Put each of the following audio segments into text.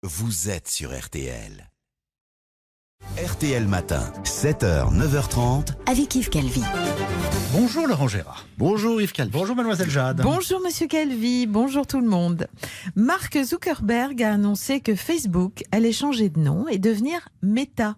vous êtes sur RTL. RTL Matin, 7h, 9h30. Avec Yves Calvi. Bonjour Laurent Gérard. Bonjour Yves Calvi. Bonjour Mademoiselle Jade. Bonjour Monsieur Calvi, bonjour tout le monde. Mark Zuckerberg a annoncé que Facebook allait changer de nom et devenir Meta,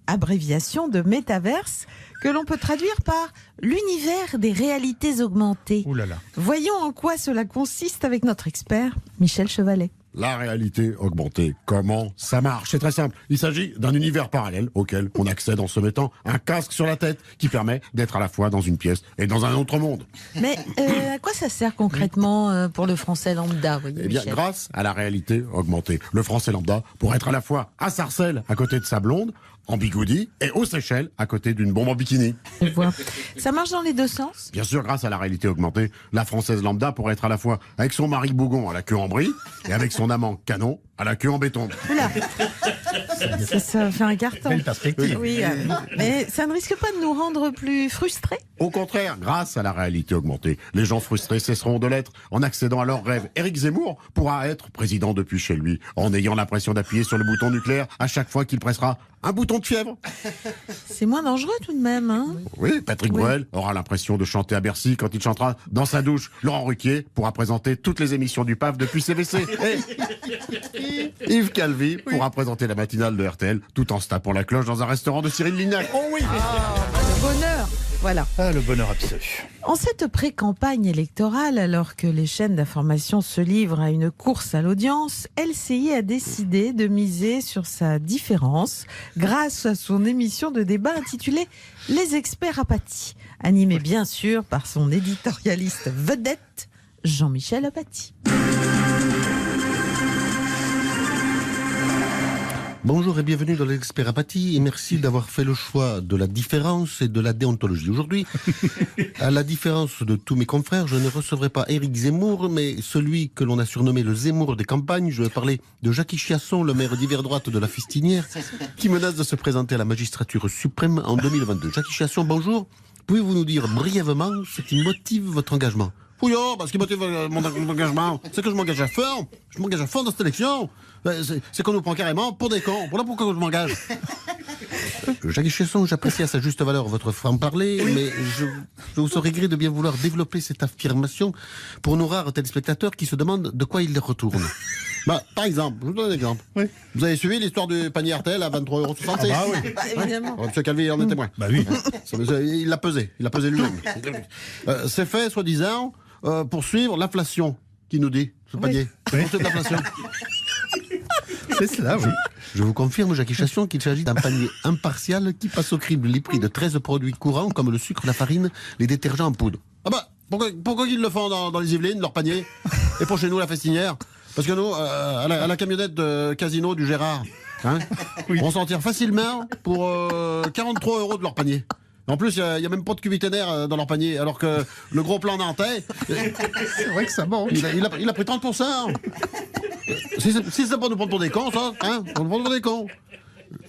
abréviation de Metaverse, que l'on peut traduire par l'univers des réalités augmentées. Ouh là là. Voyons en quoi cela consiste avec notre expert, Michel Chevalet. La réalité augmentée, comment ça marche? C'est très simple. Il s'agit d'un univers parallèle auquel on accède en se mettant un casque sur la tête qui permet d'être à la fois dans une pièce et dans un autre monde. Mais à quoi ça sert concrètement pour le français lambda, voyez, Eh bien, Michel ? grâce à la réalité augmentée, le français lambda pourrait être à la fois à Sarcelles à côté de sa blonde, en bigoudi, et aux Seychelles à côté d'une bombe en bikini. On voit. Ça marche dans les deux sens ? Bien sûr, grâce à la réalité augmentée, la française lambda pourrait être à la fois avec son mari bougon à la queue en brie et avec son amant canon à la queue en béton. Oula, ça fait un carton. Belle perspective. Oui, mais ça ne risque pas de nous rendre plus frustrés ? Au contraire, grâce à la réalité augmentée, les gens frustrés cesseront de l'être en accédant à leurs rêves. Éric Zemmour pourra être président depuis chez lui, en ayant l'impression d'appuyer sur le bouton nucléaire à chaque fois qu'il pressera un bouton de fièvre. C'est moins dangereux tout de même, hein ? Oui, Patrick Bruel aura l'impression de chanter à Bercy quand il chantera dans sa douche. Laurent Ruquier pourra présenter toutes les émissions du PAF depuis CVC. Et Yves Calvi pourra présenter la matinale de RTL tout en se tapant la cloche dans un restaurant de Cyril Lignac. Oh oui. Le bonheur ! Voilà. Ah, le bonheur absolu. En cette pré-campagne électorale, alors que les chaînes d'information se livrent à une course à l'audience, LCI a décidé de miser sur sa différence grâce à son émission de débat intitulée « Les experts Apathy », animée bien sûr par son éditorialiste vedette, Jean-Michel Apathy. Bonjour et bienvenue dans l'Expert Apathy et merci d'avoir fait le choix de la différence et de la déontologie. Aujourd'hui, à la différence de tous mes confrères, je ne recevrai pas Éric Zemmour, mais celui que l'on a surnommé le Zemmour des campagnes. Je vais parler de Jackie Chiasson, le maire d'hiver droite de la Fistinière, qui menace de se présenter à la magistrature suprême en 2022. Jackie Chiasson, bonjour. Pouvez-vous nous dire brièvement ce qui motive votre engagement ? Oui, ce qui motive mon engagement, c'est que je m'engage à fond. Je m'engage à fond dans cette élection. C'est qu'on nous prend carrément pour des cons. Voilà pourquoi je m'engage. Jacques Chesson, j'apprécie à sa juste valeur votre franc-parler, mais je vous serais gré de bien vouloir développer cette affirmation pour nos rares téléspectateurs qui se demandent de quoi il les retourne. Par exemple, je vous donne un exemple. Oui. Vous avez suivi l'histoire du panier RTL à 23,66 €. Ah oui. Évidemment. Monsieur Calvi en est témoin. Bah oui. Il l'a pesé lui-même. C'est fait, soi-disant, pour suivre l'inflation, qui nous dit, ce panier. Oui. Pour suivre l'inflation. C'est cela, oui. Je vous confirme, Jacques Chasson, qu'il s'agit d'un panier impartial qui passe au crible les prix de 13 produits courants comme le sucre, la farine, les détergents en poudre. Pourquoi ils le font dans les Yvelines, leur panier, et pour chez nous, la Festinière? Parce que nous, à la camionnette de casino du Gérard, Oui. on s'en tire facilement pour 43 € de leur panier. En plus, il n'y a même pas de cuvitenaire dans leur panier, alors que le gros plan nantais, C'est vrai que ça monte. il a pris 30%. Si c'est pas nous prendre pour des cons, ça, on nous prend pour des cons.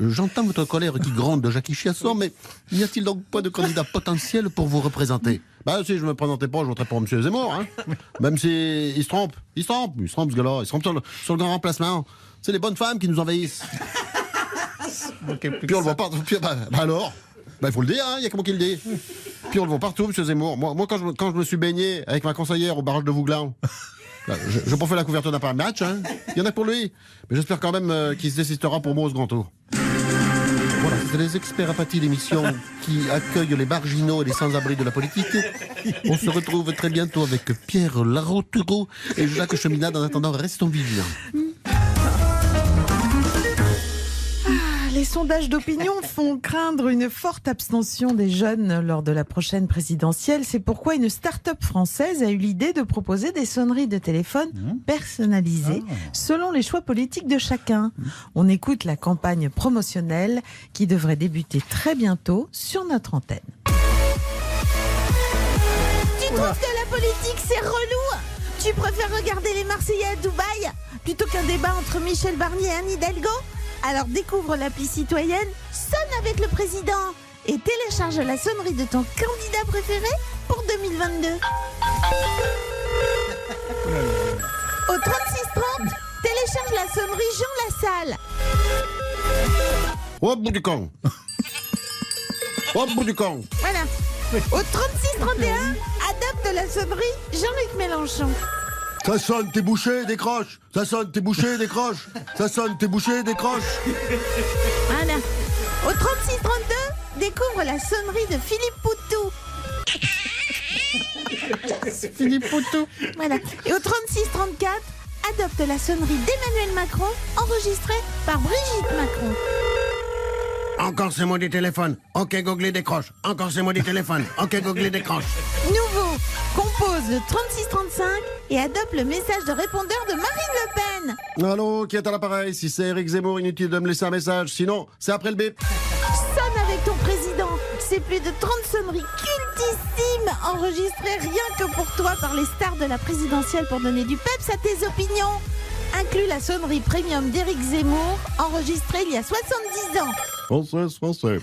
J'entends votre colère qui gronde, Jacques Chiasson, mais n'y a-t-il donc pas de candidat potentiel pour vous représenter? Si je me présentais pas, je voterais pour M. Zemmour, Même si il se trompe, ce gars-là, il se trompe sur le grand remplacement. C'est les bonnes femmes qui nous envahissent. Puis on le voit pas. Alors, il faut le dire, il y a que moi qui le dit. Puis on le voit partout, M. Zemmour. Moi quand je me suis baigné avec ma conseillère au barrage de Vouglan, je pas fait la couverture d'un match, il y en a pour lui. Mais j'espère quand même qu'il se désistera pour moi au second tour. Voilà, c'est les Experts Apathy, l'émission qui accueille les marginaux et les sans-abri de la politique. On se retrouve très bientôt avec Pierre Laroutureau et Jacques Cheminade. En attendant, restons vigilants. Les sondages d'opinion font craindre une forte abstention des jeunes lors de la prochaine présidentielle. C'est pourquoi une start-up française a eu l'idée de proposer des sonneries de téléphone personnalisées selon les choix politiques de chacun. On écoute la campagne promotionnelle qui devrait débuter très bientôt sur notre antenne. Tu trouves que la politique c'est relou? Tu préfères regarder les Marseillais à Dubaï plutôt qu'un débat entre Michel Barnier et Anne Hidalgo? Alors découvre l'appli citoyenne Sonne avec le président et télécharge la sonnerie de ton candidat préféré pour 2022. Au 36 30, télécharge recharge la sonnerie Jean Lassalle. Au bout du camp. Au bout du camp. Voilà. Au 36-31, adopte la sonnerie Jean-Luc Mélenchon. Ça sonne, t'es bouché, décroche. Ça sonne, t'es bouché, décroche. Ça sonne, t'es bouché, décroche. Voilà. Au 36-32, découvre la sonnerie de Philippe Poutou. Philippe Poutou. Voilà. Et au 36-34, adopte la sonnerie d'Emmanuel Macron, enregistrée par Brigitte Macron. Encore ces mots du téléphone. Ok, Google décroche. Encore ces mots du téléphone. Ok, Google décroche. Nouveau, compose le 36-35 et adopte le message de répondeur de Marine Le Pen. Allô, qui est à l'appareil? Si c'est Eric Zemmour, inutile de me laisser un message. Sinon, c'est après le bip. Sonne avec ton président. C'est plus de 30 sonneries cultissimes enregistrées rien que pour toi par les stars de la présidentielle pour donner du peps à tes opinions. Inclut la sonnerie premium d'Éric Zemmour, enregistrée il y a 70 ans. Français,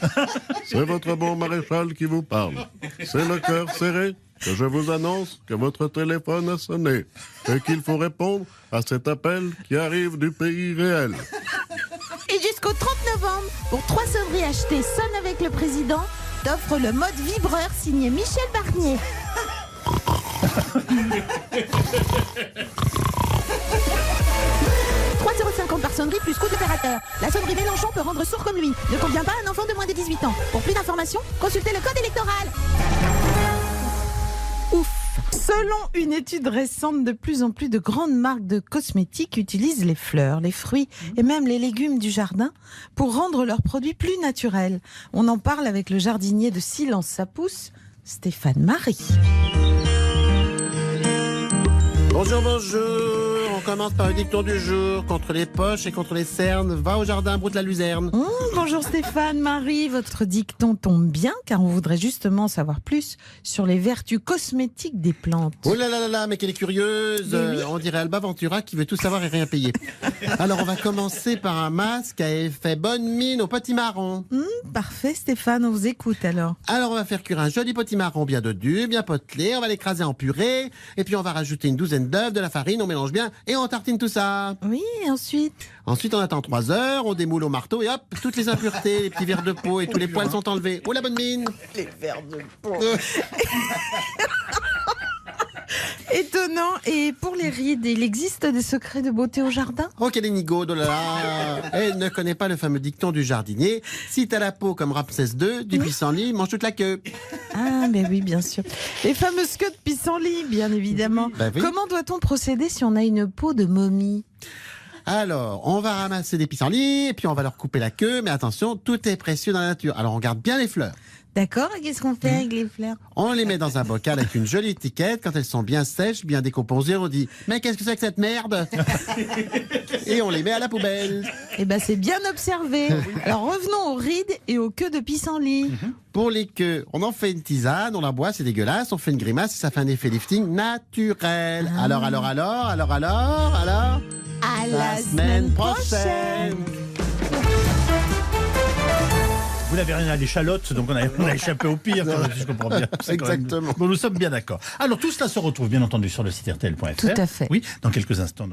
c'est votre bon maréchal qui vous parle. C'est le cœur serré que je vous annonce que votre téléphone a sonné et qu'il faut répondre à cet appel qui arrive du pays réel. Et jusqu'au 30 novembre, pour 3 sonneries achetées Sonne avec le président, t'offre le mode vibreur signé Michel Barnier. €3,50 par sonnerie plus coût d'opérateur. La sonnerie Mélenchon peut rendre sourd comme lui. Ne convient pas à un enfant de moins de 18 ans. Pour plus d'informations, consultez le code électoral. Ouf. Selon une étude récente, de plus en plus de grandes marques de cosmétiques utilisent les fleurs, les fruits et même les légumes du jardin pour rendre leurs produits plus naturels. On en parle avec le jardinier de Silence ça pousse, Stéphane Marie. Bonjour, bonjour. On commence par le dicton du jour. Contre les poches et contre les cernes, va au jardin, broute la luzerne. Bonjour Stéphane Marie, votre dicton tombe bien car on voudrait justement savoir plus sur les vertus cosmétiques des plantes. Oh là là là là, mais qu'elle est curieuse. On dirait Alba Ventura qui veut tout savoir et rien payer. Alors on va commencer par un masque à effet bonne mine au potimarron. Parfait Stéphane, on vous écoute alors. Alors on va faire cuire un joli potimarron bien dodu, bien potelé, on va l'écraser en purée, et puis on va rajouter une douzaine d'œufs, de la farine, on mélange bien et on tartine tout ça. Oui, et ensuite? Ensuite on attend 3 heures, on démoule au marteau et hop, toutes les impuretés, les petits vers de peau et tous les poils sont enlevés. Oh la bonne mine. Les vers de peau. Étonnant. Et pour les rides, il existe des secrets de beauté au jardin? Oh, quelle énigode, oh là là. Elle ne connaît pas le fameux dicton du jardinier. Si t'as la peau comme Ramsès II, du pissenlit, mange toute la queue. Ah, mais oui, bien sûr. Les fameuses queues de pissenlit, bien évidemment. Bah oui. Comment doit-on procéder si on a une peau de momie? Alors, on va ramasser des pissenlits, et puis on va leur couper la queue, mais attention, tout est précieux dans la nature. Alors, on garde bien les fleurs. D'accord, et qu'est-ce qu'on fait avec les fleurs? On les met dans un bocal avec une jolie étiquette. Quand elles sont bien sèches, bien décomposées, on dit « Mais qu'est-ce que c'est que cette merde ?» Et on les met à la poubelle. Eh ben, c'est bien observé. Alors, revenons aux rides et aux queues de pissenlit. Pour les queues, on en fait une tisane, on la boit, c'est dégueulasse, on fait une grimace et ça fait un effet lifting naturel. Alors À la semaine prochaine. Vous n'avez rien à l'échalote, donc on a échappé au pire, si je comprends bien. C'est quand même- Exactement. Bon, nous sommes bien d'accord. Alors, tout cela se retrouve bien entendu sur le site rtl.fr. Tout à fait. Oui, dans quelques instants.